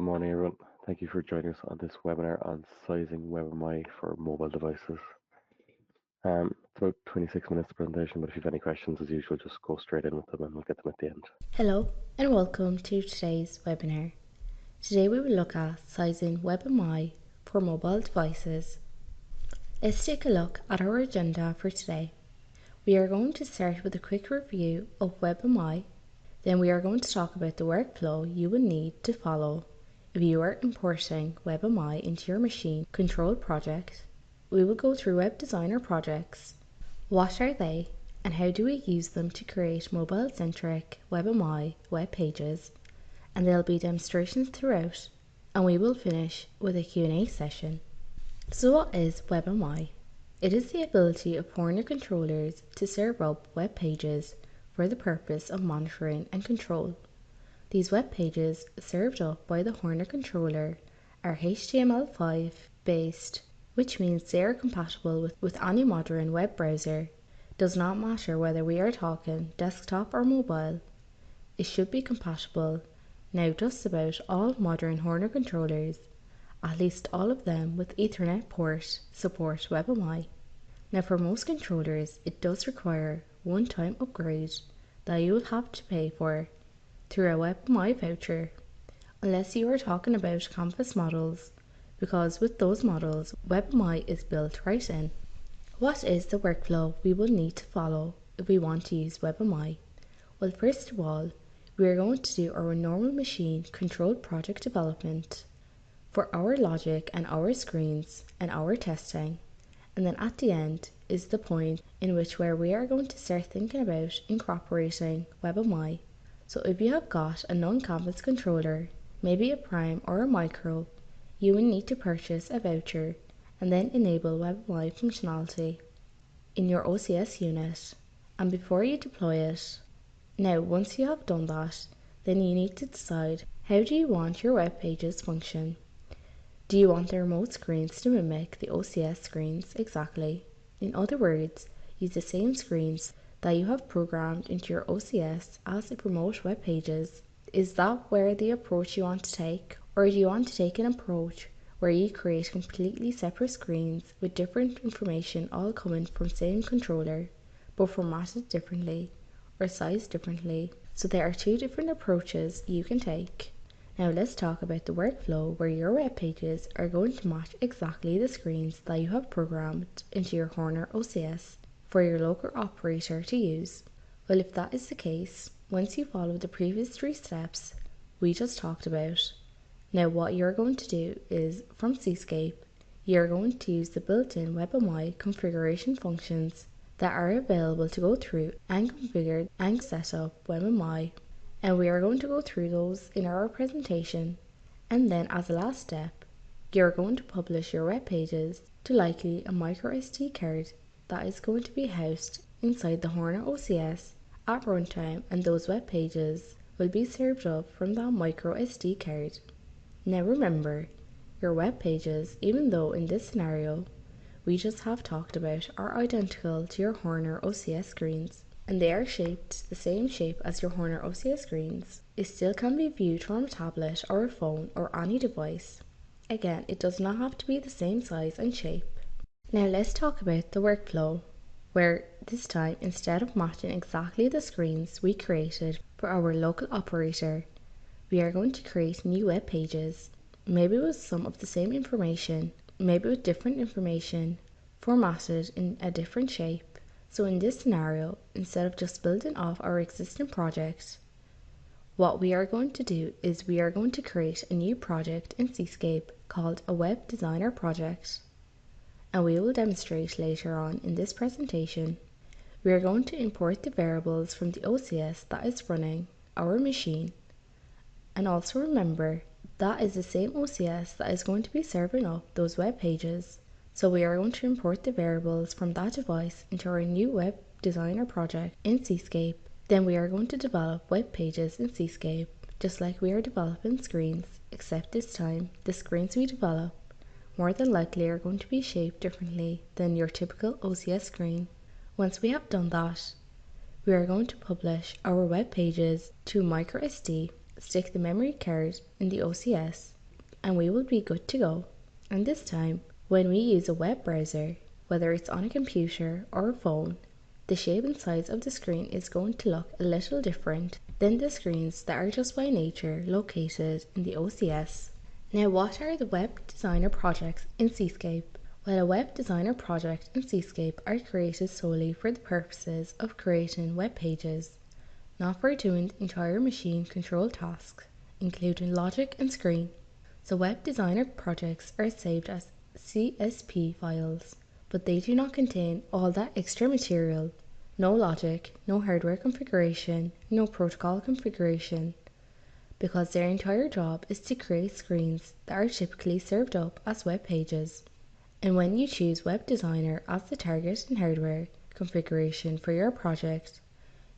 Good morning, everyone. Thank you for joining us on this webinar on sizing WebMI for mobile devices. It's about 26 minutes of presentation, but if you have any questions, as usual, just go straight in with them and we'll get them at the end. Hello and welcome to today's webinar. Today we will look at sizing WebMI for mobile devices. Let's take a look at our agenda for today. We are going to start with a quick review of WebMI. Then we are going to talk about the workflow you will need to follow if you are importing WebMI into your machine control project. We will go through Web Designer projects. What are they and how do we use them to create mobile-centric WebMI web pages? And there'll be demonstrations throughout, and we will finish with a Q&A session. So what is WebMI? It is the ability of Horner controllers to serve up web pages for the purpose of monitoring and control. These web pages served up by the Horner controller are HTML5 based, which means they are compatible with any modern web browser. Does not matter whether we are talking desktop or mobile. It should be compatible. Now just about all modern Horner controllers, at least all of them with Ethernet port, support WebMI. Now for most controllers it does require one-time upgrade that you will have to pay for through a WebMI voucher, unless you are talking about canvas models, because with those models WebMI is built right in. What is the workflow we will need to follow if we want to use WebMI? Well, first of all, we are going to do our normal machine controlled project development for our logic and our screens and our testing. And then at the end is the point in which where we are going to start thinking about incorporating WebMI. So if you have got a non-canvas controller, maybe a prime or a micro, you will need to purchase a voucher and then enable WebMI functionality in your OCS unit. And before you deploy it, now once you have done that, then you need to decide how do you want your web pages function. Do you want the remote screens to mimic the OCS screens exactly? In other words, use the same screens that you have programmed into your OCS as the promote web pages. Is that where the approach you want to take? Or do you want to take an approach where you create completely separate screens with different information all coming from same controller, but formatted differently or sized differently? So there are two different approaches you can take. Now let's talk about the workflow where your web pages are going to match exactly the screens that you have programmed into your Horner OCS for your local operator to use. Well, if that is the case, once you follow the previous 3 steps we just talked about, now what you're going to do is from Cscape, you're going to use the built-in WebMI configuration functions that are available to go through and configure and set up WebMI. And we are going to go through those in our presentation. And then as a last step, you're going to publish your web pages to likely a micro SD card that is going to be housed inside the Horner OCS at runtime, and those web pages will be served up from that micro SD card. Now remember, your web pages, even though in this scenario we just have talked about, are identical to your Horner OCS screens, and they are shaped the same shape as your Horner OCS screens. It still can be viewed from a tablet or a phone or any device. Again, it does not have to be the same size and shape. Now let's talk about the workflow, where this time instead of matching exactly the screens we created for our local operator, we are going to create new web pages, maybe with some of the same information, maybe with different information, formatted in a different shape. So in this scenario, instead of just building off our existing project, what we are going to do is we are going to create a new project in Cscape called a Web Designer project. And we will demonstrate later on in this presentation. We are going to import the variables from the OCS that is running our machine. And also remember, that is the same OCS that is going to be serving up those web pages. So we are going to import the variables from that device into our new Web Designer project in Cscape. Then we are going to develop web pages in Cscape, just like we are developing screens, except this time the screens we develop more than likely are going to be shaped differently than your typical OCS screen. Once we have done that, we are going to publish our web pages to microSD stick the memory card in the OCS, and we will be good to go. And this time, when we use a web browser, whether it's on a computer or a phone, the shape and size of the screen is going to look a little different than the screens that are just by nature located in the OCS. Now, what are the web designer projects in Cscape? Well, a web designer project in Cscape are created solely for the purposes of creating web pages, not for doing entire machine control tasks, including logic and screen. So web designer projects are saved as CSP files, but they do not contain all that extra material. No logic, no hardware configuration, no protocol configuration, because their entire job is to create screens that are typically served up as web pages. And when you choose Web Designer as the target and hardware configuration for your project,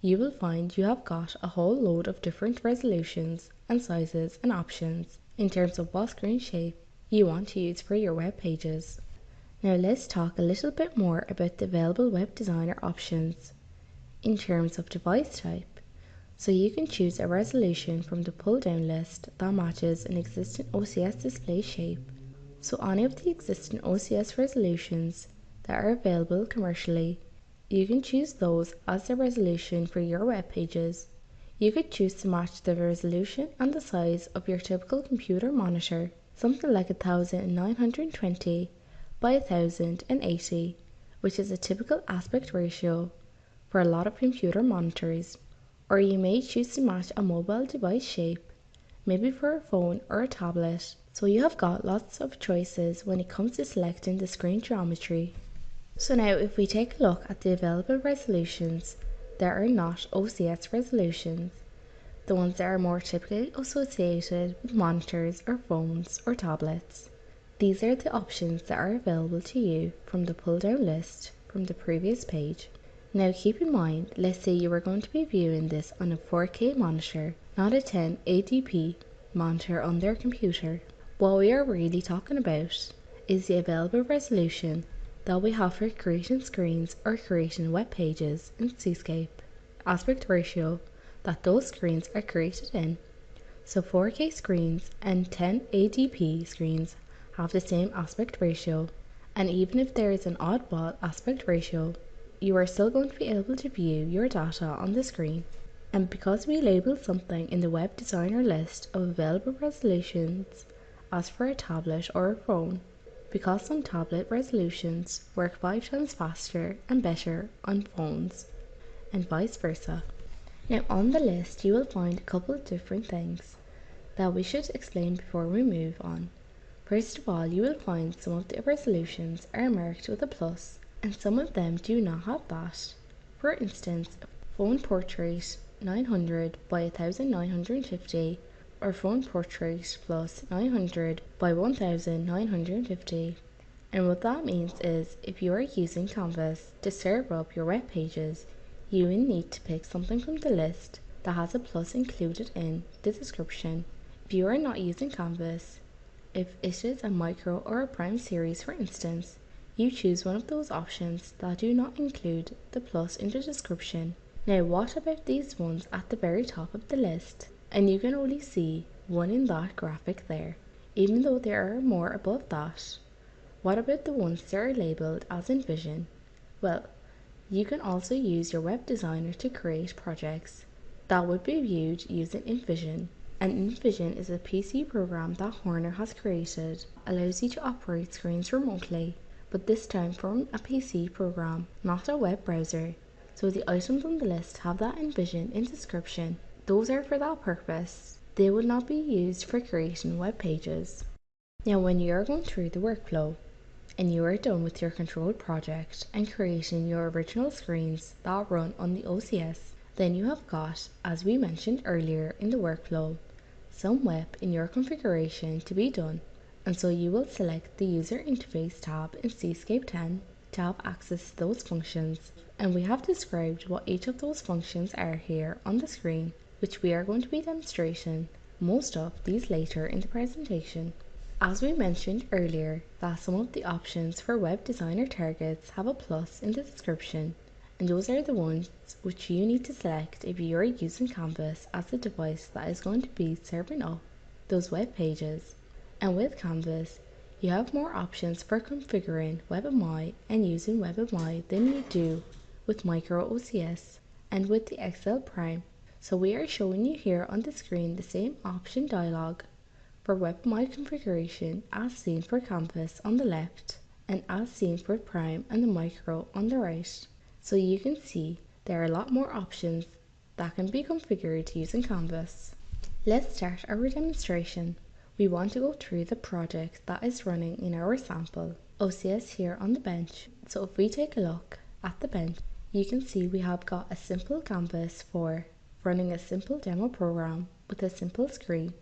you will find you have got a whole load of different resolutions and sizes and options in terms of what screen shape you want to use for your web pages. Now let's talk a little bit more about the available Web Designer options in terms of device type. So you can choose a resolution from the pull-down list that matches an existing OCS display shape. So any of the existing OCS resolutions that are available commercially, you can choose those as the resolution for your web pages. You could choose to match the resolution and the size of your typical computer monitor, something like 1920 by 1080, which is a typical aspect ratio for a lot of computer monitors. Or you may choose to match a mobile device shape, maybe for a phone or a tablet. So you have got lots of choices when it comes to selecting the screen geometry. So now if we take a look at the available resolutions that are not OCS resolutions, the ones that are more typically associated with monitors or phones or tablets, these are the options that are available to you from the pull down list from the previous page. Now keep in mind, let's say you were going to be viewing this on a 4K monitor, not a 1080p monitor on their computer. What we are really talking about is the available resolution that we have for creating screens or creating web pages in Cscape, aspect ratio that those screens are created in. So 4K screens and 1080p screens have the same aspect ratio, and even if there is an oddball aspect ratio, you are still going to be able to view your data on the screen. And because we label something in the web designer list of available resolutions as for a tablet or a phone, because some tablet resolutions work 5 times faster and better on phones, and vice versa. Now on the list you will find a couple of different things that we should explain before we move on. First of all, you will find some of the resolutions are marked with a plus and some of them do not have that. For instance, phone portrait 900 by 1950 or phone portrait plus 900 by 1950. And what that means is if you are using Canvas to serve up your web pages, you will need to pick something from the list that has a plus included in the description. If you are not using Canvas, if it is a micro or a prime series for instance, you choose one of those options that do not include the plus in the description. Now what about these ones at the very top of the list? And you can only see one in that graphic there, even though there are more above that. What about the ones that are labelled as InVision? Well, you can also use your web designer to create projects that would be viewed using InVision. And InVision is a PC program that Horner has created, allows you to operate screens remotely, but this time from a PC program, not a web browser. So the items on the list have that InVision in description. Those are for that purpose. They would not be used for creating web pages. Now when you are going through the workflow and you are done with your controlled project and creating your original screens that run on the OCS, then you have got, as we mentioned earlier in the workflow, some web in your configuration to be done, and so you will select the User Interface tab in Cscape 10 to have access to those functions, and we have described what each of those functions are here on the screen, which we are going to be demonstrating most of these later in the presentation. As we mentioned earlier, that some of the options for web designer targets have a plus in the description, And those are the ones which you need to select if you are using Canvas as the device that is going to be serving up those web pages. And with Canvas, you have more options for configuring WebMI and using WebMI than you do with Micro OCS and with the Excel Prime. So we are showing you here on the screen the same option dialog for WebMI configuration as seen for Canvas on the left and as seen for Prime and the Micro on the right. So you can see there are a lot more options that can be configured using Canvas. Let's start our demonstration. We want to go through the project that is running in our sample OCS here on the bench. So if we take a look at the bench, you can see we have got a simple canvas for running a simple demo program with a simple screen.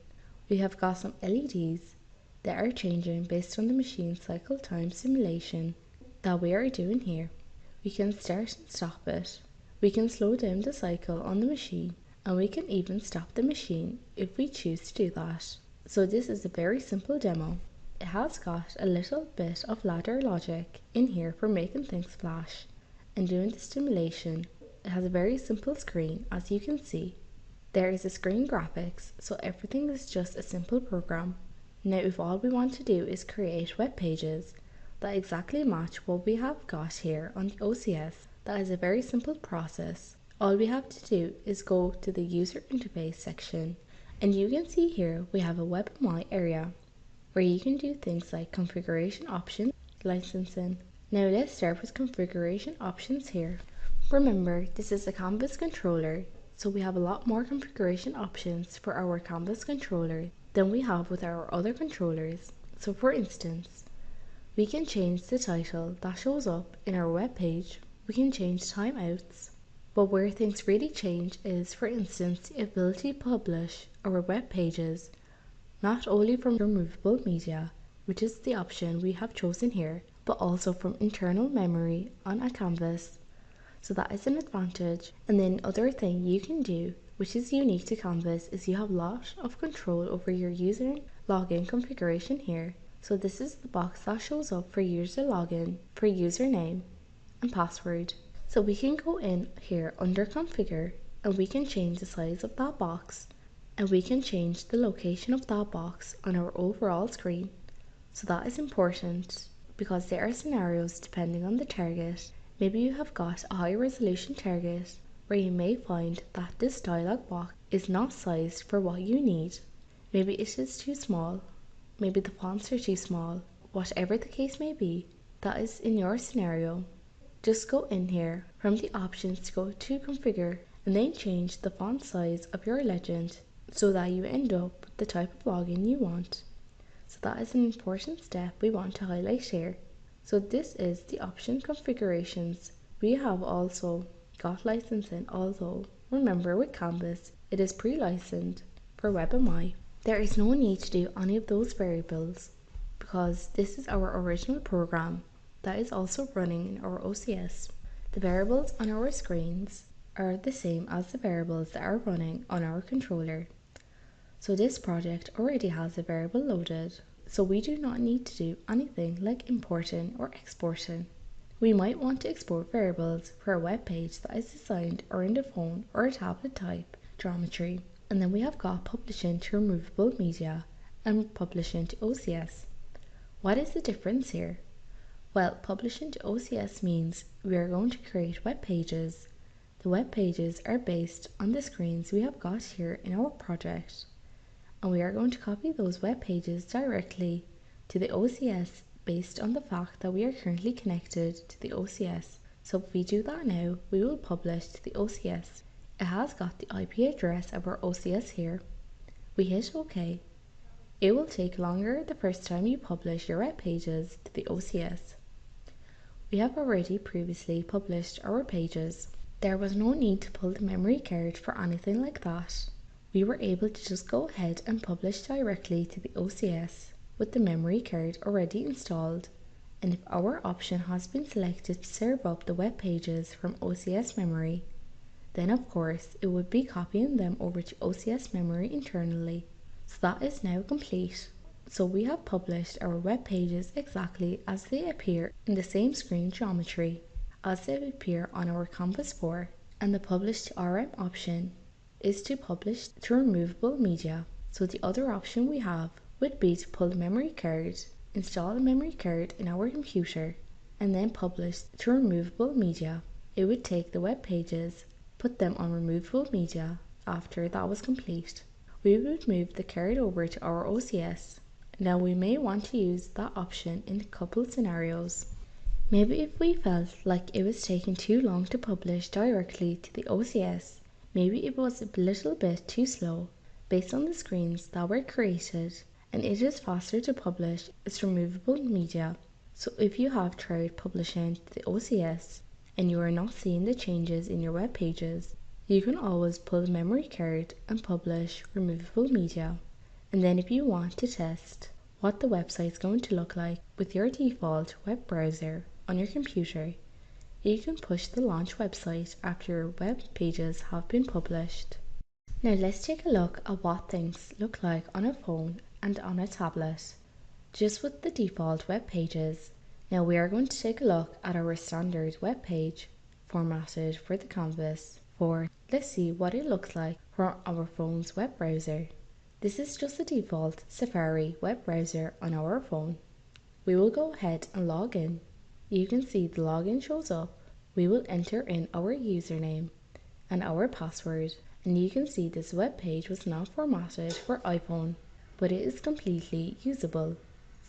We have got some LEDs that are changing based on the machine cycle time simulation that we are doing here. We can start and stop it. We can slow down the cycle on the machine, and we can even stop the machine if we choose to do that. So this is a very simple demo. It has got a little bit of ladder logic in here for making things flash and doing the stimulation. It has a very simple screen, as you can see. There is a screen graphics, so everything is just a simple program. Now if all we want to do is create web pages that exactly match what we have got here on the OCS, that is a very simple process. All we have to do is go to the user interface section, and you can see here we have a WebMI area where you can do things like configuration options, licensing. Now let's start with configuration options here. Remember, this is a Canvas controller, so we have a lot more configuration options for our Canvas controller than we have with our other controllers. So for instance, we can change the title that shows up in our web page. We can change timeouts. But where things really change is, for instance, the ability to publish our web pages not only from removable media, which is the option we have chosen here, but also from internal memory on a canvas. So that is an advantage. And then other thing you can do, which is unique to Canvas, is you have a lot of control over your user login configuration here. So this is the box that shows up for user login, for username and password. So we can go in here under configure, and we can change the size of that box, and we can change the location of that box on our overall screen. So that is important because there are scenarios depending on the target. Maybe you have got a high resolution target where you may find that this dialog box is not sized for what you need. Maybe it is too small, maybe the fonts are too small. Whatever the case may be, that is in your scenario. Just go in here from the options to go to configure, and then change the font size of your legend so that you end up with the type of login you want. So that is an important step we want to highlight here. So this is the option configurations. We have also got licensing, although remember with Canvas it is pre-licensed for WebMI. There is no need to do any of those variables because this is our original program that is also running in our OCS. The variables on our screens are the same as the variables that are running on our controller. So this project already has a variable loaded, so we do not need to do anything like importing or exporting. We might want to export variables for a web page that is designed around a phone or a tablet type geometry. And then we have got publishing to removable media and publishing to OCS. What is the difference here? Well, publishing to OCS means we are going to create web pages. The web pages are based on the screens we have got here in our project, and we are going to copy those web pages directly to the OCS based on the fact that we are currently connected to the OCS. So if we do that now, we will publish to the OCS. It has got the IP address of our OCS here. We hit OK. It will take longer the first time you publish your web pages to the OCS. We have already previously published our pages. There was no need to pull the memory card for anything like that. We were able to just go ahead and publish directly to the OCS with the memory card already installed. And if our option has been selected to serve up the web pages from OCS memory, then of course it would be copying them over to OCS memory internally. So that is now complete. So we have published our web pages exactly as they appear in the same screen geometry. as they appear on our Canvas 4, and the Publish to RM option is to publish to removable media. So the other option we have would be to pull the memory card, install a memory card in our computer, and then publish to removable media. It would take the web pages, put them on removable media. After that was complete, we would move the card over to our OCS. Now we may want to use that option in a couple scenarios. Maybe if we felt like it was taking too long to publish directly to the OCS, maybe it was a little bit too slow based on the screens that were created, and it is faster to publish its removable media. So if you have tried publishing to the OCS and you are not seeing the changes in your web pages, you can always pull the memory card and publish removable media. And then if you want to test what the website is going to look like with your default web browser on your computer, you can push the launch website after your web pages have been published. Now let's take a look at what things look like on a phone and on a tablet, just with the default web pages. Now we are going to take a look at our standard web page formatted for the Canvas 4. Let's see what it looks like from our phone's web browser. This is just the default Safari web browser on our phone. We will go ahead and log in. You can see the login shows up. We will enter in our username and our password, and you can see this web page was not formatted for iPhone, but it is completely usable.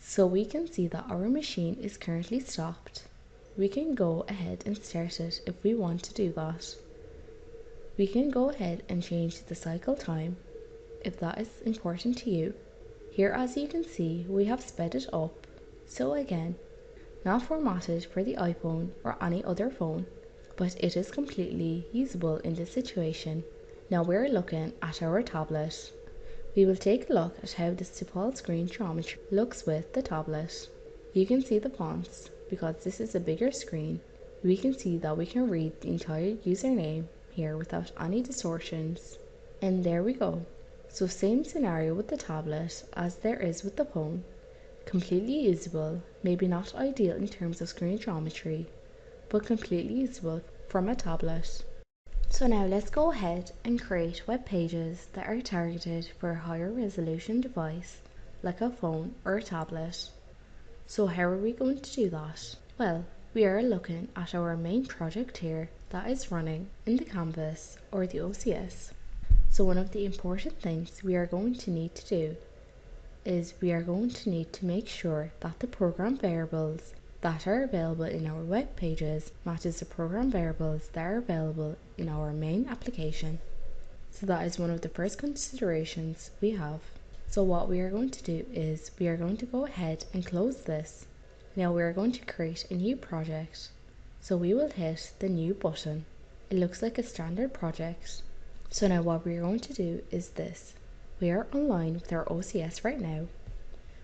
So we can see that our machine is currently stopped. We can go ahead and start it if we want to do that. We can go ahead and change the cycle time if that is important to you. Here, as you can see, we have sped it up. So again, not formatted for the iPhone or any other phone, but it is completely usable in this situation. Now we're looking at our tablet. We will take a look at how this default screen geometry looks with the tablet. You can see the fonts. Because this is a bigger screen, we can see that we can read the entire username here without any distortions. And there we go. So same scenario with the tablet as there is with the phone. Completely usable, maybe not ideal in terms of screen geometry, but completely usable from a tablet. So now let's go ahead and create web pages that are targeted for a higher resolution device like a phone or a tablet. So how are we going to do that? Well, we are looking at our main project here that is running in the Canvas or the OCS. So one of the important things we are going to need to do is we are going to need to make sure that the program variables that are available in our web pages matches the program variables that are available in our main application. So that is one of the first considerations we have. So what we are going to do is we are going to go ahead and close this. Now we are going to create a new project. So we will hit the new button. It looks like a standard project. So now what we are going to do is this. We are online with our OCS right now,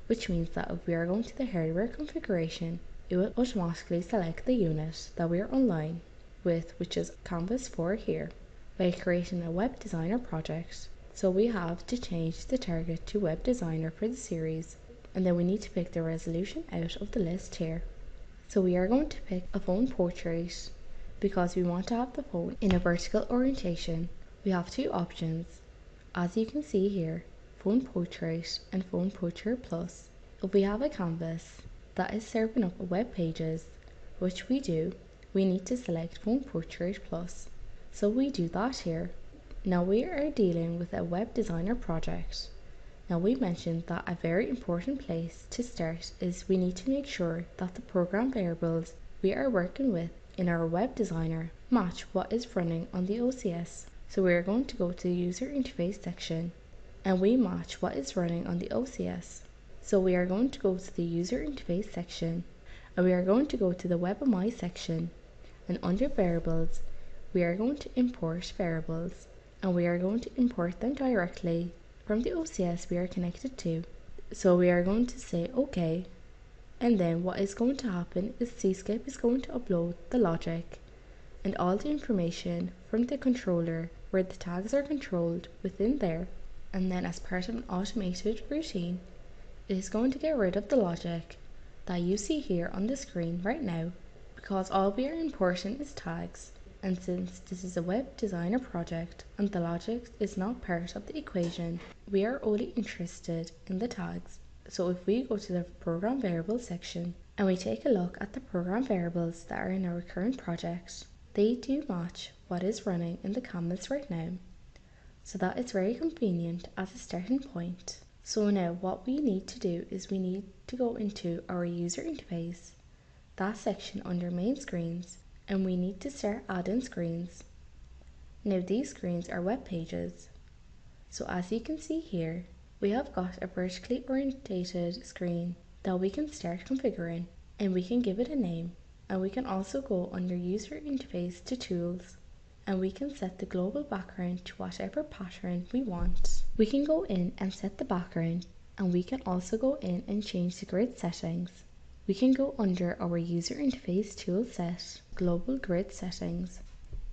which means that if we are going to the hardware configuration, it will automatically select the unit that we are online with, which is Canvas 4 here, by creating a web designer project. So we have to change the target to web designer for the series, and then we need to pick the resolution out of the list here. So we are going to pick a phone portrait because we want to have the phone in a vertical orientation. We have two options, as you can see here, phone portrait and phone portrait plus. If we have a canvas that is serving up web pages, which we do, we need to select phone portrait plus. So we do that here. Now we are dealing with a web designer project. Now we mentioned that a very important place to start is we need to make sure that the program variables we are working with in our web designer match what is running on the OCS. So we are going to go to the user interface section and we match what is running on the OCS. So we are going to go to the user interface section and we are going to go to the WebMI section, and under variables we are going to import variables, and we are going to import them directly from the OCS we are connected to. So we are going to say OK, and then what is going to happen is Cscape is going to upload the logic and all the information from the controller where the tags are controlled within there, and then as part of an automated routine it is going to get rid of the logic that you see here on the screen right now, because all we are importing is tags, and since this is a web designer project and the logic is not part of the equation, we are only interested in the tags. So if we go to the program variables section and we take a look at the program variables that are in our current project, they do match what is running in the canvas right now. So that is very convenient as a starting point. So now what we need to do is we need to go into our user interface, that section under main screens, and we need to start adding screens. Now these screens are web pages. So as you can see here, we have got a vertically orientated screen that we can start configuring, and we can give it a name, and we can also go under user interface to tools, and we can set the global background to whatever pattern we want. We can go in and set the background, and we can also go in and change the grid settings. We can go under our user interface tool set, global grid settings.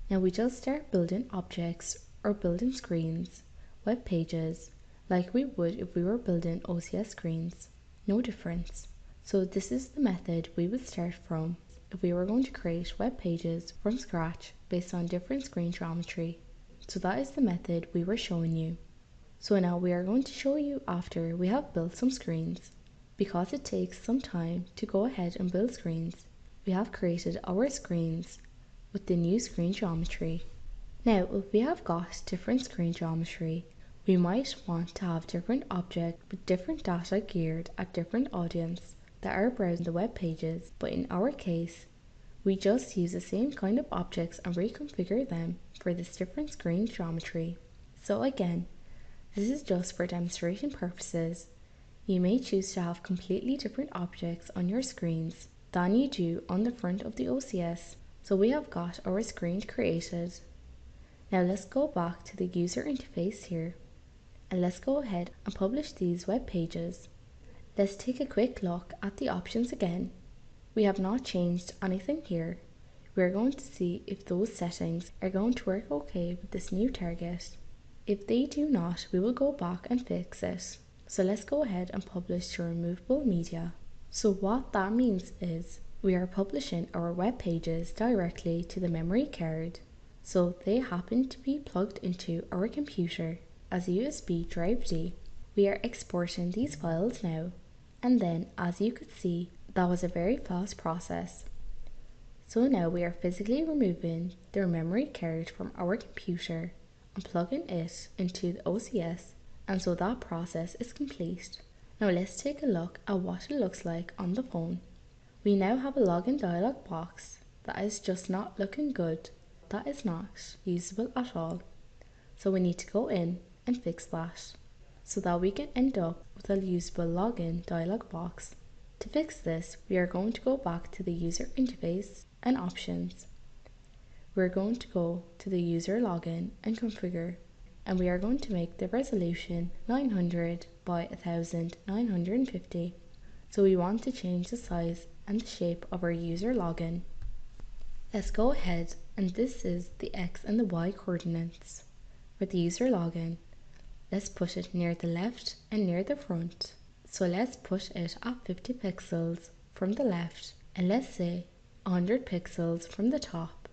Now we just start building objects or building screens, web pages, like we would if we were building OCS screens. No difference. So this is the method we would start from if we were going to create web pages from scratch based on different screen geometry. So that is the method we were showing you. So now we are going to show you after we have built some screens. Because it takes some time to go ahead and build screens, we have created our screens with the new screen geometry. Now if we have got different screen geometry, we might want to have different objects with different data geared at different audience that are browsing the web pages, but in our case, we just use the same kind of objects and reconfigure them for this different screen geometry. So again, this is just for demonstration purposes. You may choose to have completely different objects on your screens than you do on the front of the OCS. So we have got our screen created. Now let's go back to the user interface here, and let's go ahead and publish these web pages. Let's take a quick look at the options again. We have not changed anything here. We are going to see if those settings are going to work okay with this new target. If they do not, we will go back and fix it. So let's go ahead and publish to removable media. So what that means is we are publishing our web pages directly to the memory card. So they happen to be plugged into our computer as a USB drive D. We are exporting these files now, and then as you could see, that was a very fast process. So now we are physically removing their memory card from our computer and plugging it into the OCS, and so that process is complete. Now let's take a look at what it looks like on the phone. We now have a login dialog box that is just not looking good. That is not usable at all. So we need to go in and fix that so that we can end up with a usable login dialog box. To fix this, we are going to go back to the user interface and options. We're going to go to the user login and configure, and we are going to make the resolution 900 by 1950. So we want to change the size and the shape of our user login. Let's go ahead, and this is the X and the Y coordinates for the user login. Let's put it near the left and near the front. So let's put it at 50 pixels from the left, and let's say 100 pixels from the top,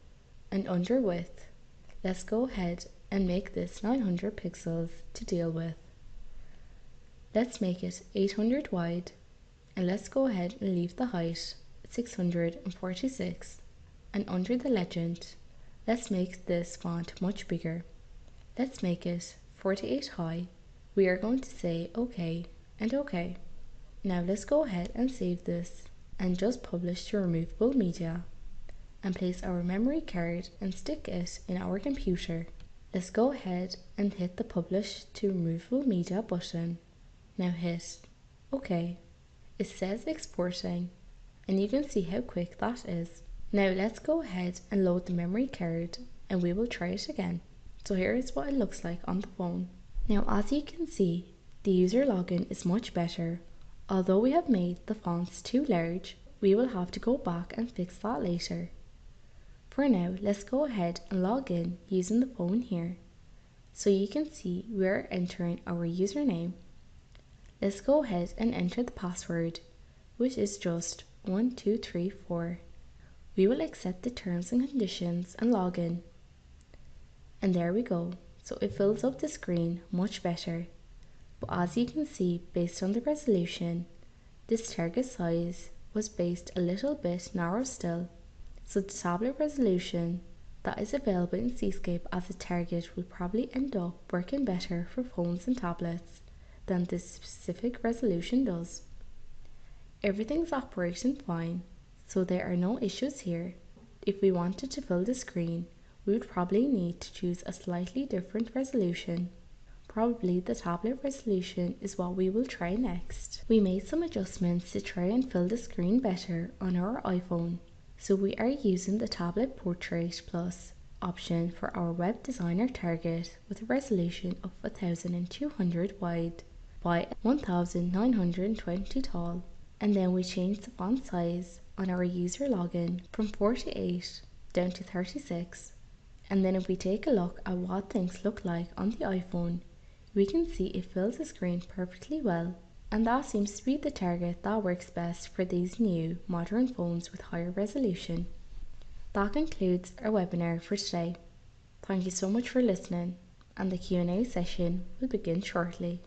and under width. Let's go ahead and make this 900 pixels to deal with. Let's make it 800 wide, and let's go ahead and leave the height 646. And under the legend, let's make this font much bigger. Let's make it 48 high. We are going to say OK and OK. Now let's go ahead and save this and just publish to removable media and place our memory card and stick it in our computer. Let's go ahead and hit the publish to removable media button. Now hit OK. It says exporting, and you can see how quick that is. Now let's go ahead and load the memory card, and we will try it again. So here is what it looks like on the phone. Now as you can see, the user login is much better. Although we have made the fonts too large, we will have to go back and fix that later. For now, let's go ahead and log in using the phone here. So you can see we are entering our username. Let's go ahead and enter the password, which is just 1234. We will accept the terms and conditions and log in. And there we go. So it fills up the screen much better. But as you can see, based on the resolution, this target size was based a little bit narrow still. So the tablet resolution that is available in Cscape as a target will probably end up working better for phones and tablets than this specific resolution does. Everything's operating fine, so there are no issues here. If we wanted to fill the screen, we would probably need to choose a slightly different resolution. Probably the tablet resolution is what we will try next. We made some adjustments to try and fill the screen better on our iPhone. So we are using the Tablet Portrait Plus option for our web designer target with a resolution of 1200 wide by 1920 tall. And then we change the font size on our user login from 48 down to 36. And then if we take a look at what things look like on the iPhone, we can see it fills the screen perfectly well, and that seems to be the target that works best for these new modern phones with higher resolution. That concludes our webinar for today. Thank you so much for listening, and the Q&A session will begin shortly.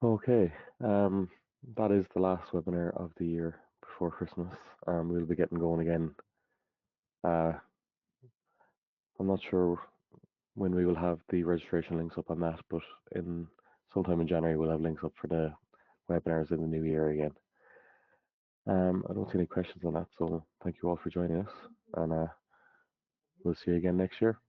Okay, that is the last webinar of the year before Christmas. We'll be getting going again. Uh, I'm not sure when we will have the registration links up on that, but in sometime in January we'll have links up for the webinars in the new year again. I don't see any questions on that, so thank you all for joining us, and we'll see you again next year.